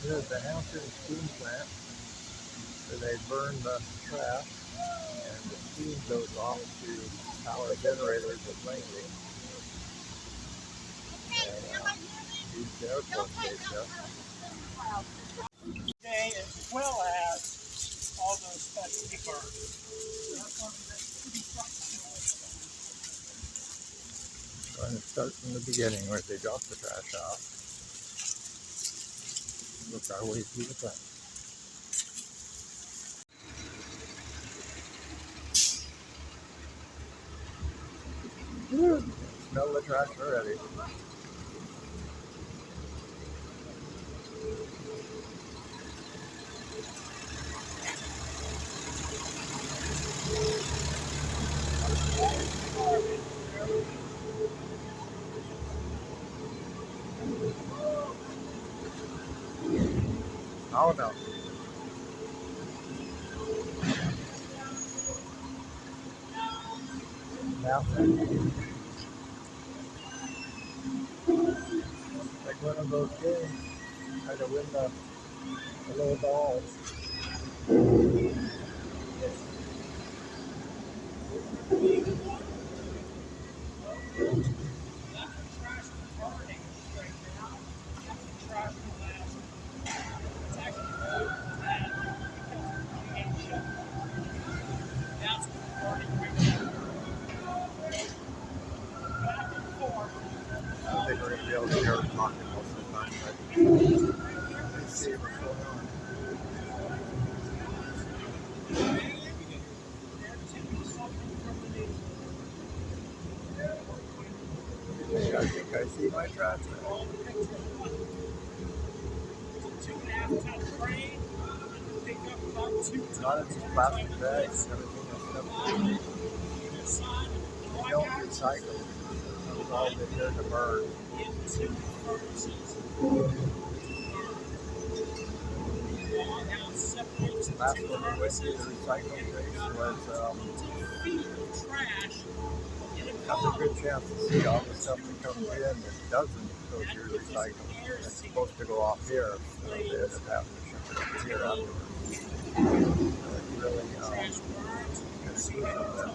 Here's the Hampton steamplant where they burn the trash and the steam goes off to power generators at Langley. And use the airport station. As well as all those specialty burns. I'm going to start from the beginning where they drop the trash off. Look our way through the plant. Smell the trash already. Oh no. Nothing. Like one of those games, try to win the little balls. I think we're going to be able to hear them talking most of the time, but let's see what's going on. I think I see my trash now. Not in these plastic bags and everything else. We don't recycle. It's all been here to burn. Last one we went to the recycling place was have a good chance to see all the stuff that comes in that doesn't go through recycling. It's supposed to go off here, so they end up having to ship it up here afterwards. So it's really kind of crucial that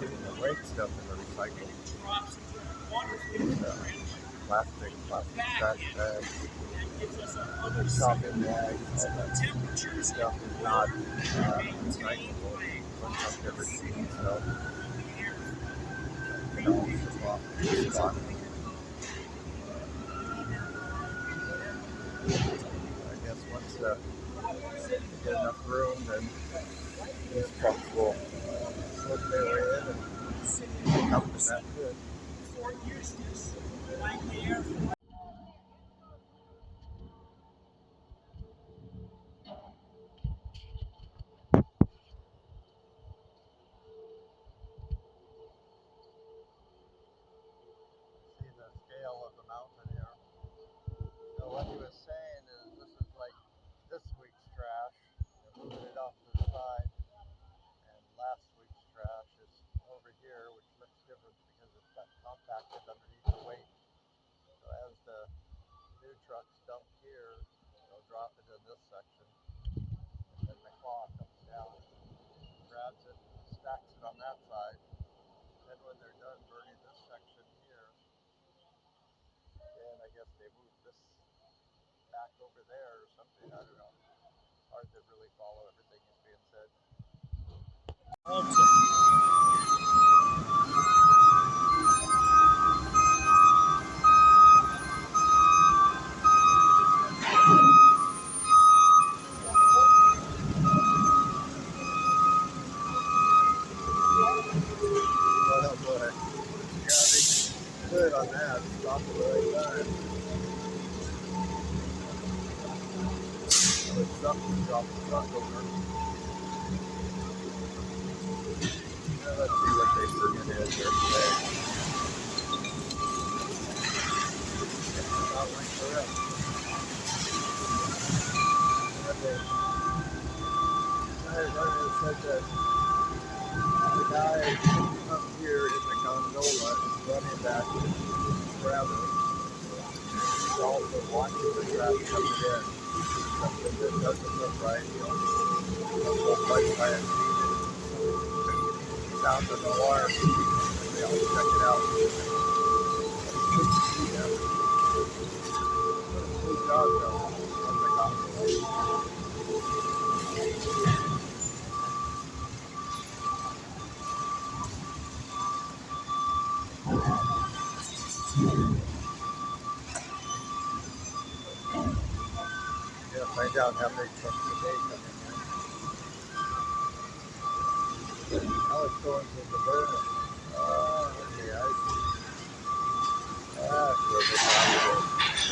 getting the weight stuff in the recycling. Plastic trash bags, shopping bags, all that stuff is not recyclable. I've never seen, so it all ship off the spot. I guess once you get enough room, then these trucks will slip their way in and come to that good. See the scale of the mountain here. So what he was saying is this is like this week's trash. They're moving it off to the side. And last week's trash is over here, which looks different because it's got compacted underneath the weight. So as the new trucks dump here, they'll drop it in this section. And then the claw comes down, grabs it, stacks it on that side. Then when they're done burning this section here, then I guess they move this back over there or something. I don't know. Hard to really follow everything that's being said. Oh boy. You gotta be good on that. Stop at the right time. It sucks to drop the truck over. Now let's see what they bring it in here today. Not like the rest. Said that the guy up here in the gondola is running that forever. You're also watching the trash coming in. Something that doesn't look right. Don't look like fire sound of the alarm. They all check it out. Yeah. Good job, though. Once I got it. Yeah, find out how many trucks a day come in here. Now it's going to the burner. Okay, I see. That's where the problem is.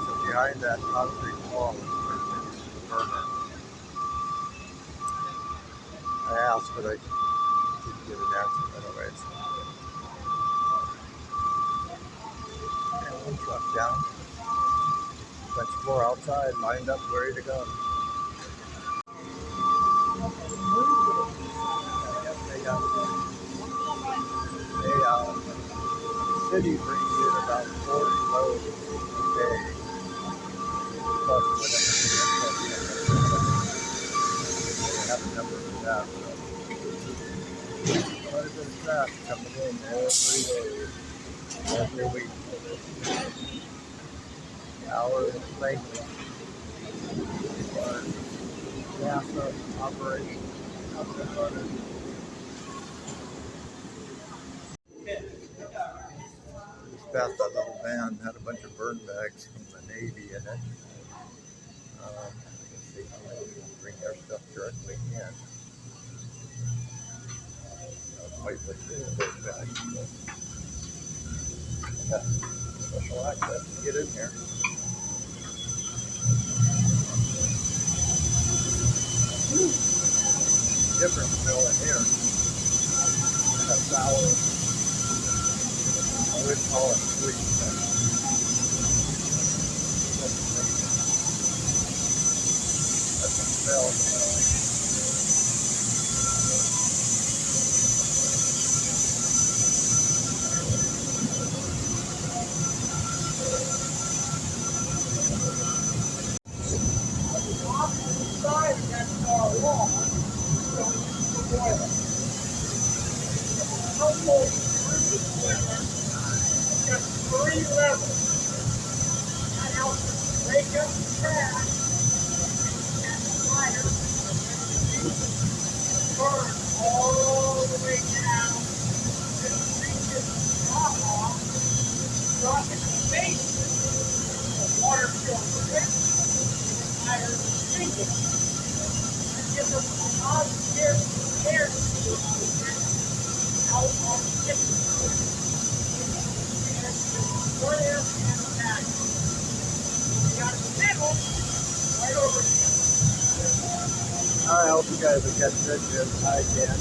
So behind that concrete wall is the burner. I asked, but I didn't get an answer anyways. And one truck down. Bunch more outside, lined up, ready to go. The city brings in about 40 loads a day, plus whatever the input is. They have a number for that. So quite a bit of trash coming in every day, every week. Hours lately for NASA operation up and running. Just past that little van had a bunch of burn bags from the Navy in it. I guess they bring their stuff directly in. Quite like this burn bag. Got special access to get in here. Different smell in here. Kind of sour. I would call it sweet. That's the smell. Inside against our wall, so we use the boiler. Household emergency boiler has got 3 levels. That helps us break up the trash and the fire and burn all the way down to the reaches drop off, drop in the basement. The water filters it. Higher thinking. That gives us a positive air out on the kitchen. And one air and the back. We got a middle right over here. I hope you guys are getting this as I can.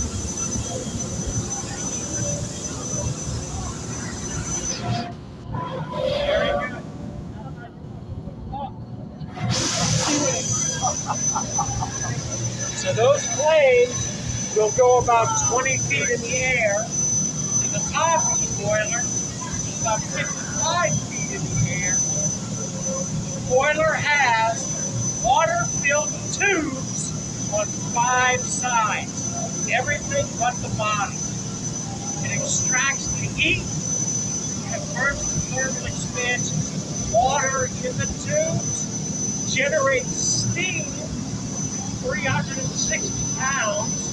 Very good. So those flames will go about 20 feet in the air, and the top of the boiler is about 55 feet in the air. The boiler has water-filled tubes on 5 sides, everything but the bottom. It extracts the heat, converts the thermal expansion to water in the tubes, generates steam, 360 pounds.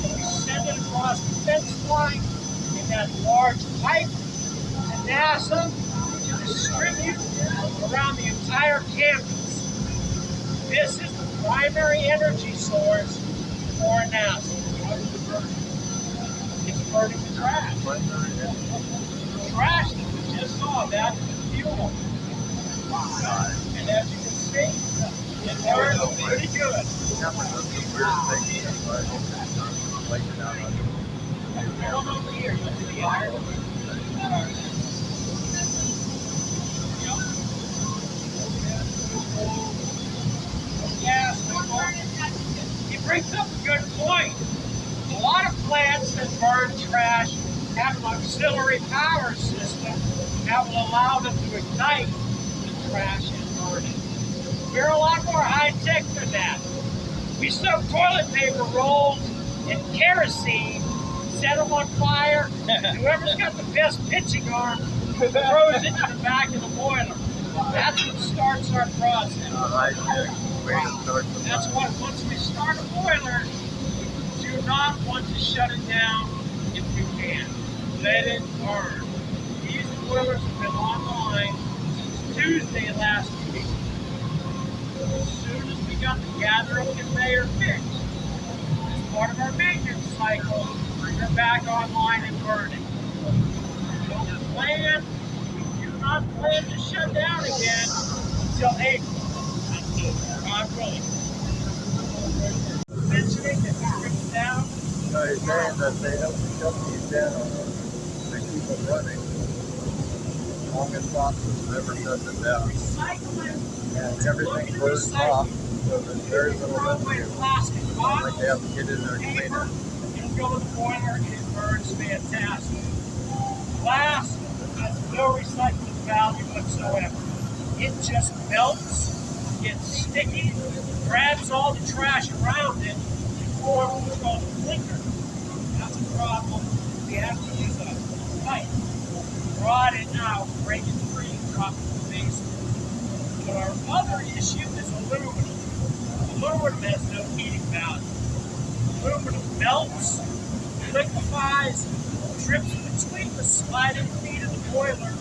We send it across the fence line in that large pipe to NASA to distribute around the entire campus. This is the primary energy source for NASA. It's burning the trash. The trash that we just saw, that's the fuel. And as you can see, it burns pretty good. Come over here, you see the iron. Yes, he brings up a good point. A lot of plants that burn auxiliary power system that will allow them to ignite the trash and burn it. We're a lot more high-tech than that. We soak toilet paper rolls in kerosene, set them on fire, and whoever's got the best pitching arm throws it to the back of the boiler. That's what starts our process. That's why once we start a boiler, we do not want to shut it down if we can. Let it burn. These boilers have been online since Tuesday last week. As soon as we got the gathering conveyor fixed, as part of our maintenance cycle, we're back online and burning. We do not plan to shut down again until April. God willing. Mentioning that we bring down. No, he's saying that they have to shut these down. They keep it running. Longest process never shuts it down. And everything burns off, so there's very little residue. Like they have to get in there and clean it. It'll go in the boiler and it burns fantastic. Glass has no recycling value whatsoever. It just melts, gets sticky, grabs all the trash around it, and forms what's called a flicker. That's a problem. We have to use a pipe, rod it out, break it free, and drop it in the basement. But our other issue is aluminum. Aluminum has no heating value. Aluminum melts, liquefies, drips between the sliding feet of the boiler.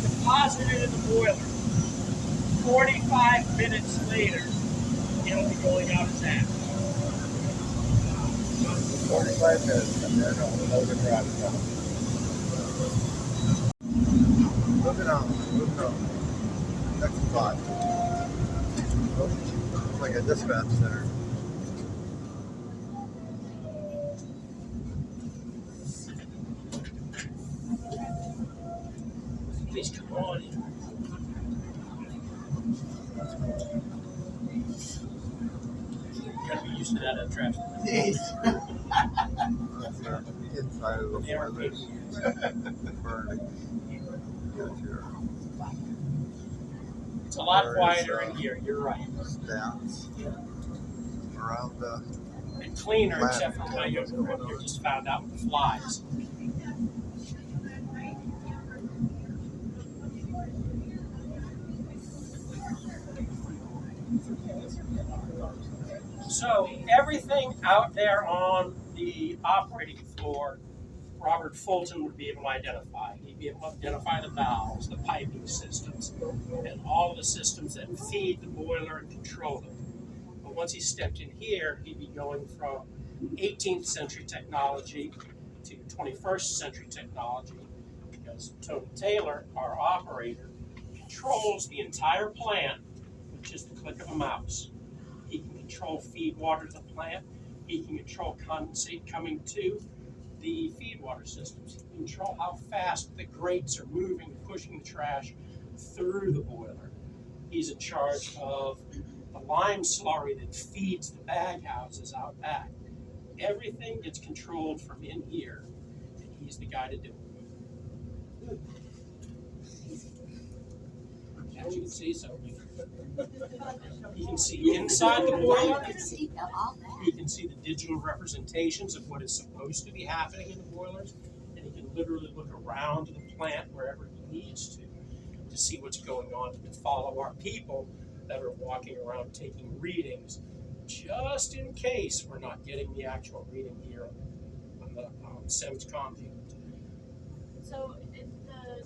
Deposited in the boiler. 45 minutes later, it'll be going out as ash. 45 minutes and then I'll the trash out. Moving on. Next spot. Looks like a dispatch center. Please come on in. Gotta be used to that at trash. That's the inside of the boiler. Burning. It's a lot quieter in here, you're right. Stats around the And cleaner, except for when I go to the room, just found out with the flies. So everything out there on the operating floor, Robert Fulton would be able to identify. He'd be able to identify the valves, the piping systems, and all of the systems that feed the boiler and control it. But once he stepped in here, he'd be going from 18th century technology to 21st century technology, because Tony Taylor, our operator, controls the entire plant with just the click of a mouse. He can control feed water to the plant. He can control condensate coming to the feed water systems. He can control how fast the grates are moving and pushing the trash through the boiler. He's in charge of the lime slurry that feeds the bag houses out back. Everything gets controlled from in here, and he's the guy to do it. As you can see, so you can see inside the boiler. He can see the digital representations of what is supposed to be happening in the boilers, and he can literally look around the plant wherever he needs to see what's going on, and to follow our people that are walking around taking readings, just in case we're not getting the actual reading here on the SEMS comm unit. So if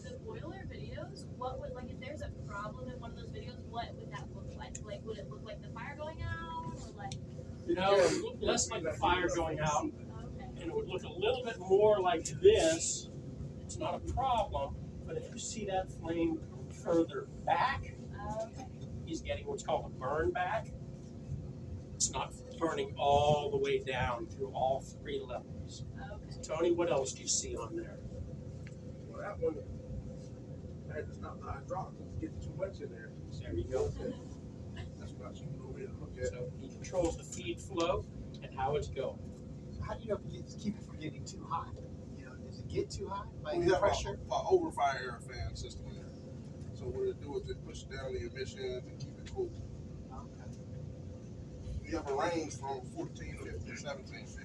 the boiler videos, what would, like, if there's a problem in one of those videos, what would that look like? Like, would it look like the fire going out, or like? No, it would look less like the fire going out, Okay. and it would look a little bit more like this. It's not a problem, but if you see that flame further back, Okay. he's getting what's called a burn back. It's not burning all the way down through all 3 levels. Okay. Tony, what else do you see on there? Well, that one, I had to stop the hydraulics. It's getting too much in there. There you go. That's what I was over here to look at. So he controls the feed flow and how it's going. So how do you know if you keep it from getting too hot? You know, does it get too hot by We have pressure? an overfire air fan system in there. So what it do is it pushes down the emissions and keep it cool. Okay. We have a range from 1450 to 1750.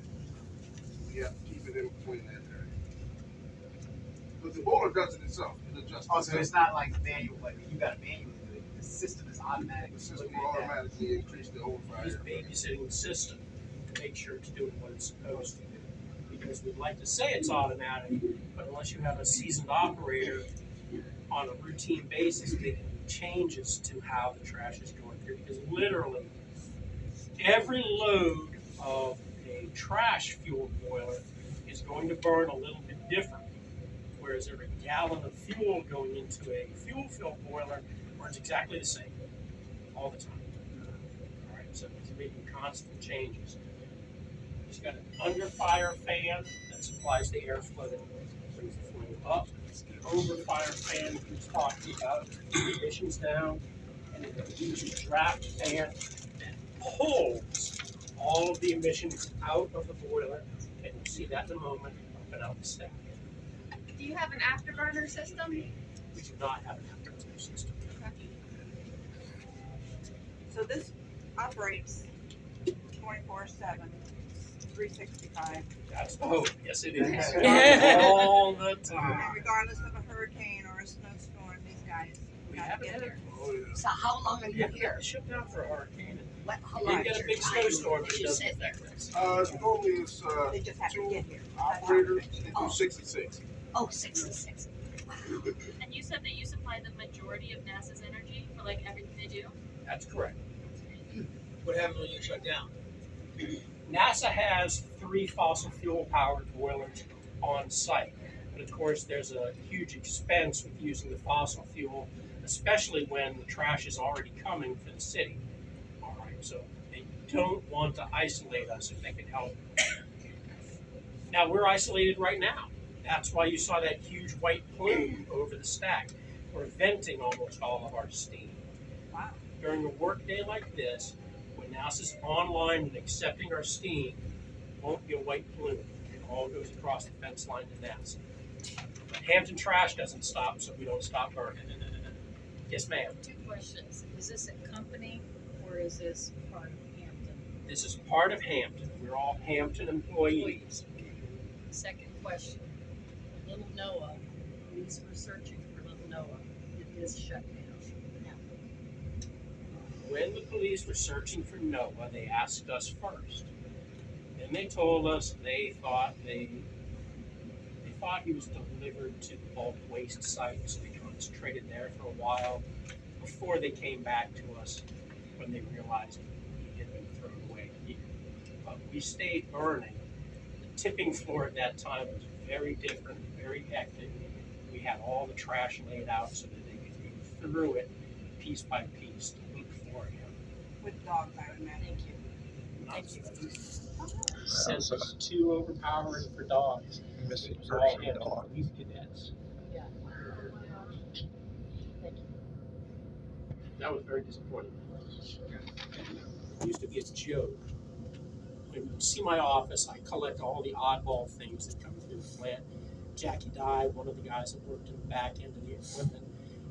We have to keep it in between that area. But the boiler does it itself. It adjusts. Oh, so it's not like manual, like you got to manually do it. The system is automatic. The system will automatically increase the overfire He's air fan. babysitting the system to make sure it's doing what it's supposed to do. Because we'd like to say it's automatic, but unless you have a seasoned operator on a routine basis making changes to how the trash is going through, because literally every load of a trash fuel boiler is going to burn a little bit different, whereas every gallon of fuel going into a fuel fill boiler burns exactly the same all the time. All right, so he's making constant changes. He's got an under fire fan that supplies the airflow that brings the flow up. The over fire fan he's talking about the emissions down, and then a huge draft fan that pulls all of the emissions out of the boiler, and you'll see that in a moment up and out the stack. Do you have an afterburner system? We do not have an afterburner system. So this operates 24/7, 365, That's the hope. Yes, it is. Yeah. All the and time. regardless of a hurricane or a snowstorm, these guys We got to haven't get had here. Oh, yeah. So how long are you here? Shut down for a hurricane. How You long get is a your big time snowstorm, but that it you doesn't sit there? affect us. Normally it's They just have to two get here. That's how operators it is. and do 66. Oh, 66. Wow. And you said that you supply the majority of NASA's energy for like everything they do? That's correct. What happens when you shut down? NASA has 3 fossil fuel powered boilers on site. But of course, there's a huge expense with using the fossil fuel, especially when the trash is already coming for the city. All right, so they don't want to isolate us if they can help. Now, we're isolated right now. That's why you saw that huge white plume over the stack. We're venting almost all of our steam. Wow. During a workday like this, when NASA's online and accepting our steam, won't be a white plume. It all goes across the fence line to NASA. But Hampton Trash doesn't stop, so we don't stop burning. Yes, ma'am. 2 questions. Is this a company or is this part of Hampton? This is part of Hampton. We're all Hampton employees. Okay. Second question. Little Noah, police were searching for Little Noah. It is shut down. When the police were searching for Noah, they asked us first. Then they told us they thought he was delivered to the bulk waste site, so they concentrated there for a while before they came back to us when they realized he had been thrown away here. But we stayed burning. The tipping floor at that time was very different, very hectic. We had all the trash laid out so that they could move through it piece by piece to look for him. With dogs, I would imagine. Thank you. Thank you. Since it's too overpowering for dogs, Missing it was all person handled dog. by police cadets. Yeah. Thank you. That was very disappointing. It used to be a joke. When you see my office, I collect all the oddball things that come through the plant. Jackie died, one of the guys that worked in the back end of the equipment.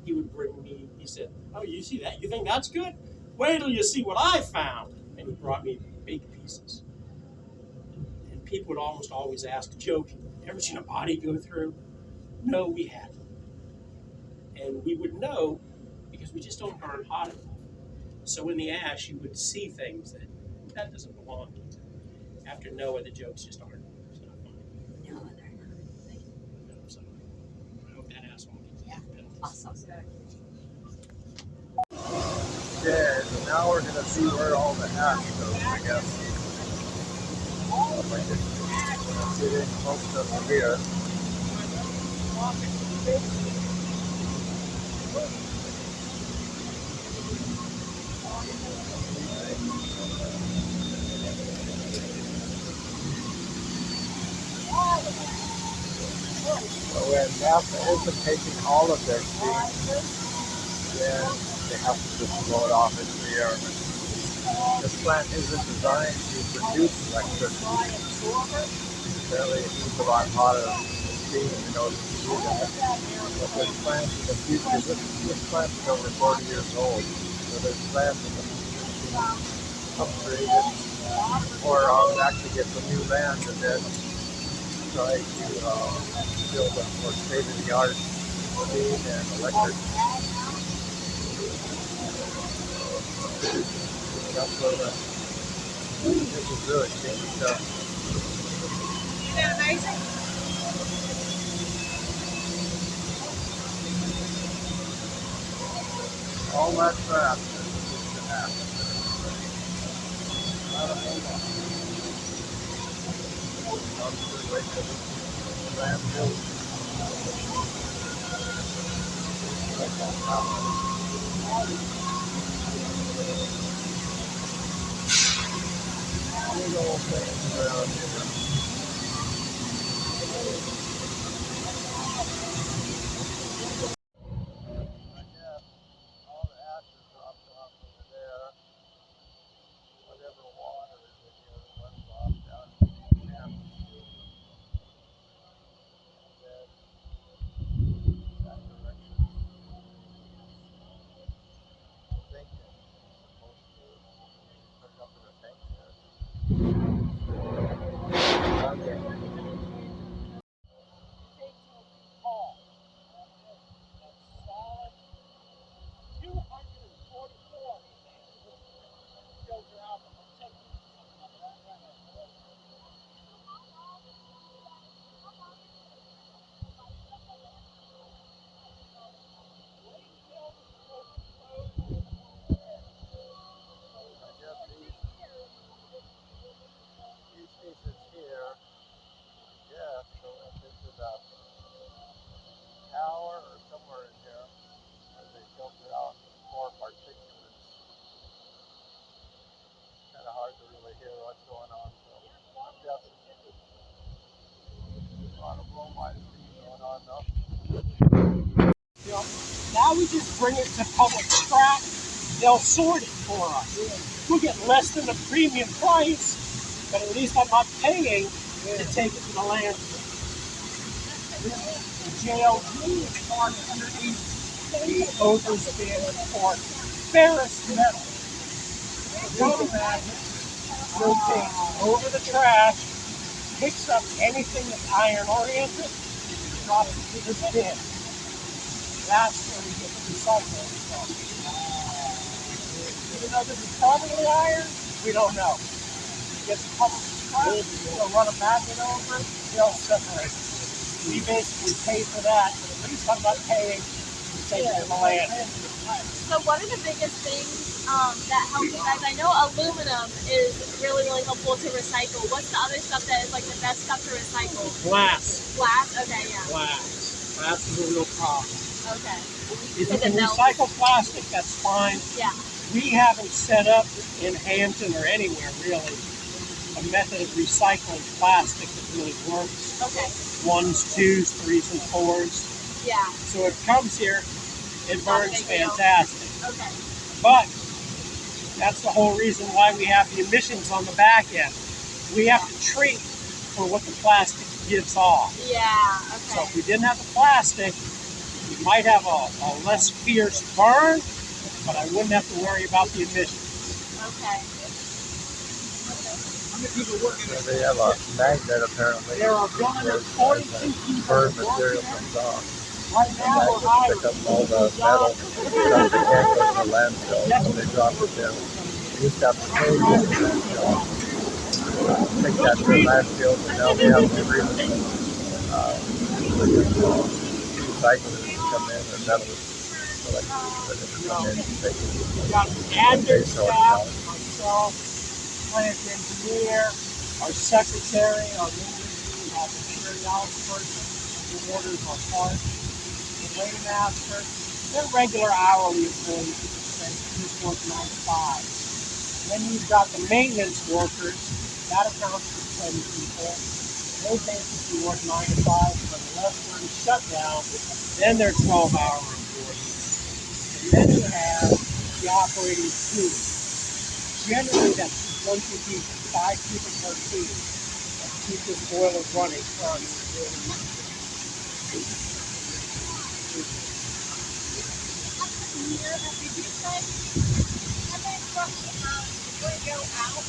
He would bring me, he said, "Oh, you see that? You think that's good? Wait till you see what I found." And he brought me big pieces. And people would almost always ask, joking, "Ever seen a body go through?" No, we hadn't. And we would know because we just don't burn hot enough. So in the ash, you would see things that doesn't belong to you. After Noah, the jokes just aren't. It's not funny. No, they're not. Thank you. No, so I hope that asshole gets Yeah. penalties. Awesome. Okay, so now we're gonna see where all the ash goes, I guess. If I can get in close up here. So when NASA isn't taking all of their steam, then they have to just blow it off into the air. This plant isn't designed to produce electricity. Apparently it needs a lot hotter steam in order to do that. But there's plants in the future. This plant is over 40 years old. So there's plants in the future to upgrade it. Or I'll actually get some new land and then try to build a more state-of-the-art steam and electric. That's what this is really change stuff. Isn't that amazing? All that crap is to happen. Not a whole lot. I'm just waiting for this landfill. Like that happen. Big old things around here. I guess all the ashes dropped off over there. Whatever water is in here runs off down in the end. And then that direction. I think it's supposed to hook up in a tank there. Okay. Tall. That's solid. 244. Filter out the particulate. I guess these pieces here, yeah, go up into the tower or somewhere in here as they filter out more particulates. Kind of hard to really hear what's going on, so I'm guessing a lot of bromide going on though. You know, now we just bring it to public scrap. They'll sort it for us. We'll get less than the premium price, but at least I'm not paying to take it to the landfill. The JLG is charged underneath the overspin for ferrous metal. The automatic rotates over the trash, picks up anything that's iron oriented, and drops it to the bin. That's where we get the recycling from. Even though this is probably iron, we don't know. It gets public scrap, they'll run a magnet over it, they'll separate it. We basically pay for that, but at least I'm not paying to take it to the land. So what are the biggest things that help you guys? I know aluminum is really, really helpful to recycle. What's the other stuff that is like the best stuff to recycle? Glass. Glass? Okay, yeah. Glass. Glass is a real problem. Okay. If you can recycle plastic, that's fine. Yeah. We haven't set up in Hampton or anywhere really a method of recycling plastic that really works. Okay. 1s, 2s, 3s, and 4s. Yeah. So it comes here, it burns fantastic. Okay. But that's the whole reason why we have the emissions on the back end. We have to treat for what the plastic gives off. Yeah, okay. So if we didn't have the plastic, we might have a less fierce burn, but I wouldn't have to worry about the emissions. Okay. So they have a magnet apparently. There are 142 people burn material comes off. right now. We're hiring. Pick up all the metal stuff they can't go to the landfill, so they drop it down. We used to have to pay for the landfill. Take that to the landfill, but now we have to really recyclers to come in or metal collectors to come in and take it. We got admin staff, myself, plant engineer, our secretary, our materials person who orders our parts, the weighmaster. They're regular hourly employees that just work 9 to 5. Then you've got the maintenance workers, that accounts for 10 people. they basically work 9 to 5, but unless we're in shutdown, then they're 12-hour employees. And then you have the operating team. Generally, that's 1 to 5 people per team to keep this boiler running constantly. Did you say how many trucks would go out?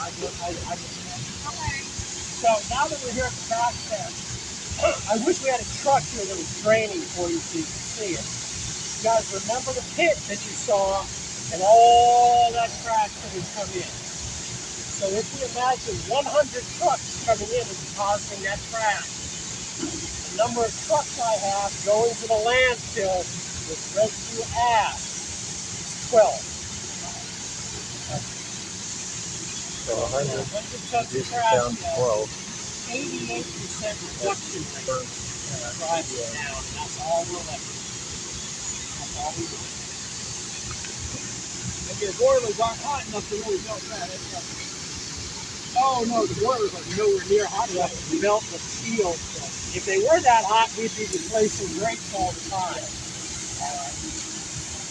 Okay. So now that we're here at the crash test, I wish we had a truck here that was draining for you so you could see it. You guys remember the pit that you saw and all that trash that would come in. So if we imagine 100 trucks coming in and depositing that trash, the number of trucks I have going to the landfill with residue ash is 12. So 100 tons of reduces trash, down to 12. 88% reduction rate. Drives it down, and that's all we're left. That's all we do. If your boilers aren't hot enough to really melt that, it's not. Oh no, the boilers are nowhere near hot enough to Melt the steel. If they were that hot, we'd be replacing grates all the time.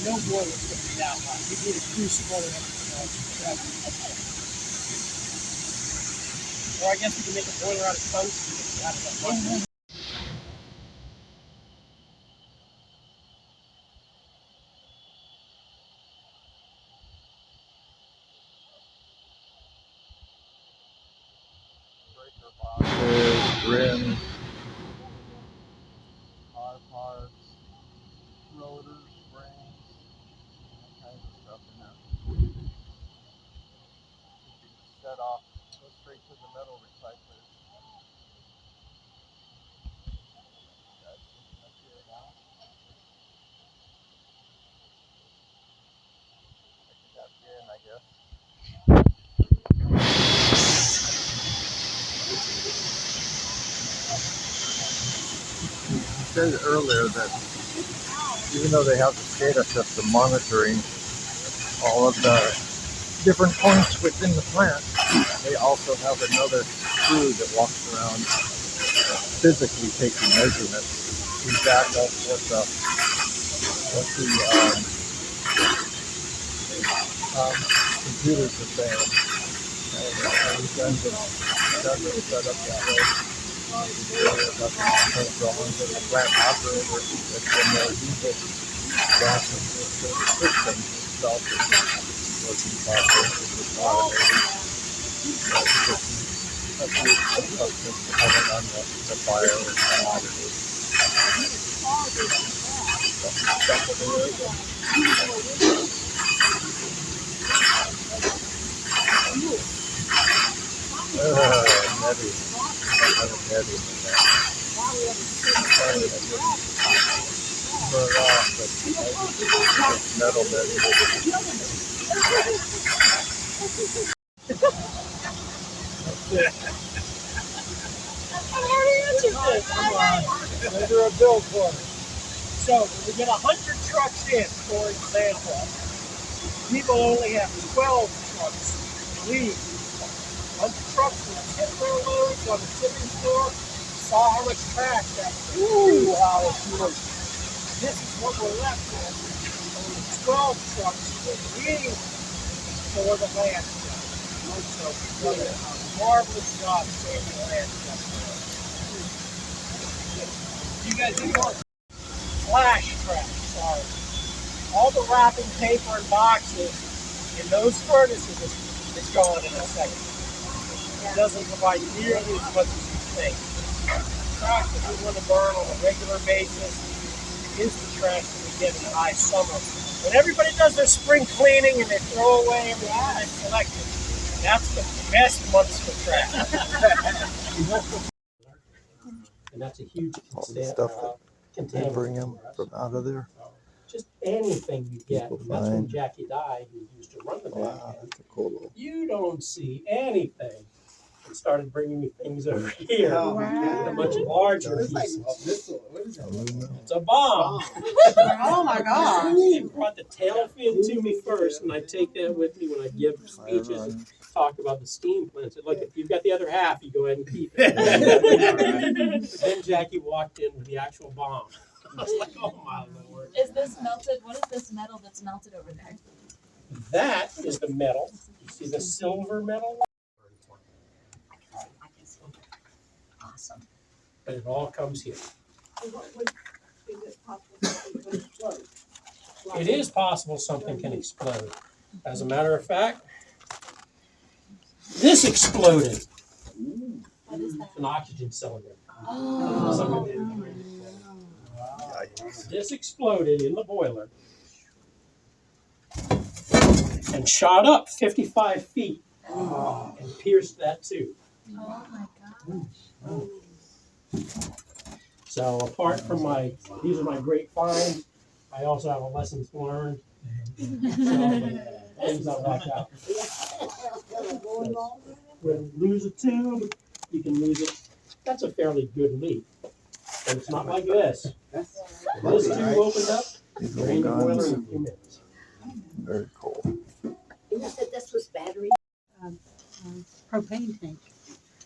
No boilers could be that hot. We need a crucible and or I guess we can make a boiler out of tungsten. Breaker boxes, rims, car parts, rotors, springs, all kinds of stuff in there. Set off, go straight to the metal recyclers. That's here now. That's in, I guess. You said earlier that even though they have the SCADA system monitoring all of the different points within the plant, they also have another crew that walks around physically taking measurements to back up what the computers are saying. And we've done it set up that way. That's drawings of the plant operator that's been there. He's the boss of the system itself is working properly. It's automated. That's depending on the fire and the auditor. Heavy. Heavy than that. Burn off, but it's metal bedding. I already answered this. Come on. Measure a bill for it. So when we get 100 trucks in, for example, people only have 12 trucks leave. 100 trucks with tip their loads on the tipping floor. Saw how much trash that. Ooh, how it's moved. This is what we're left with. Only 12 trucks leave for the landfill. So we've done a marvelous job saving the landfill. You guys do more flash trash, sorry. All the wrapping paper and boxes in those furnaces is gone in a second. It doesn't provide nearly as much as you think. The trash that we want to burn on a regular basis is the trash that we get in the high summer. When everybody does their spring cleaning and they throw away everything that's collected, that's the best months for trash. And that's a huge All the stuff that they bring them from out of there. Just anything you get. People That's when find. Jackie died, who used to run the Wow, plant. that's a cool little. You don't see anything. And started bringing me things over here. Oh, A much larger pieces. It's a bomb. Oh my God. They brought the tail fin to me first, and I take that with me when I give speeches and talk about the steam plants. Look, if you've got the other half, you go ahead and keep it. Then Jackie walked in with the actual bomb. I was like, oh my Lord. Is this melted? What is this metal that's melted over there? That is the metal. You see the silver metal? Awesome. But it all comes here. It is possible something can explode. As a matter of fact, this exploded. What is that? It's an oxygen cylinder. Oh. This exploded in the boiler and shot up 55 feet and pierced that tube. Oh my gosh. So apart from these are my great finds, I also have a lessons learned. Things I watch out. When you lose a tube, you can lose it. That's a fairly good leak. But it's not like this. This tube opened up, drained the boiler in a few minutes. Very cool. You said this was battery? Propane tank.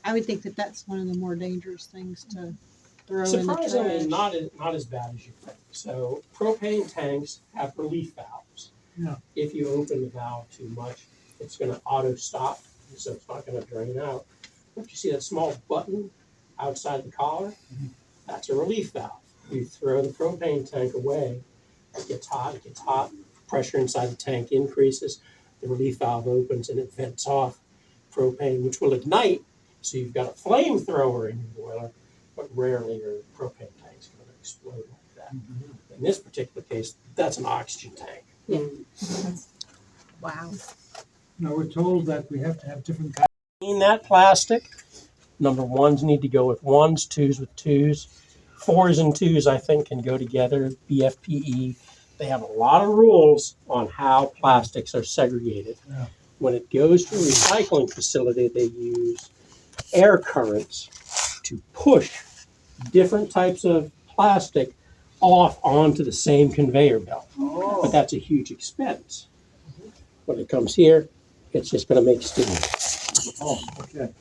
I would think that that's one of the more dangerous things to throw in the Surprisingly, trash. not as bad as you think. So propane tanks have relief valves. Yeah. If you open the valve too much, it's going to auto stop, so it's not going to drain out. Don't you see that small button outside the collar? That's a relief valve. You throw the propane tank away, it gets hot, pressure inside the tank increases, the relief valve opens and it vents off propane, which will ignite. So you've got a flamethrower in your boiler, but rarely your propane tank's going to explode like that. In this particular case, that's an oxygen tank. Wow. Now, we're told that we have to have different kinds. In that plastic, number ones need to go with ones, twos with twos. Fours and twos, I think, can go together, BFPE. They have a lot of rules on how plastics are segregated. Yeah. When it goes to a recycling facility, they use air currents to push different types of plastic off onto the same conveyor belt. But that's a huge expense. When it comes here, it's just going to make steam. Oh, okay.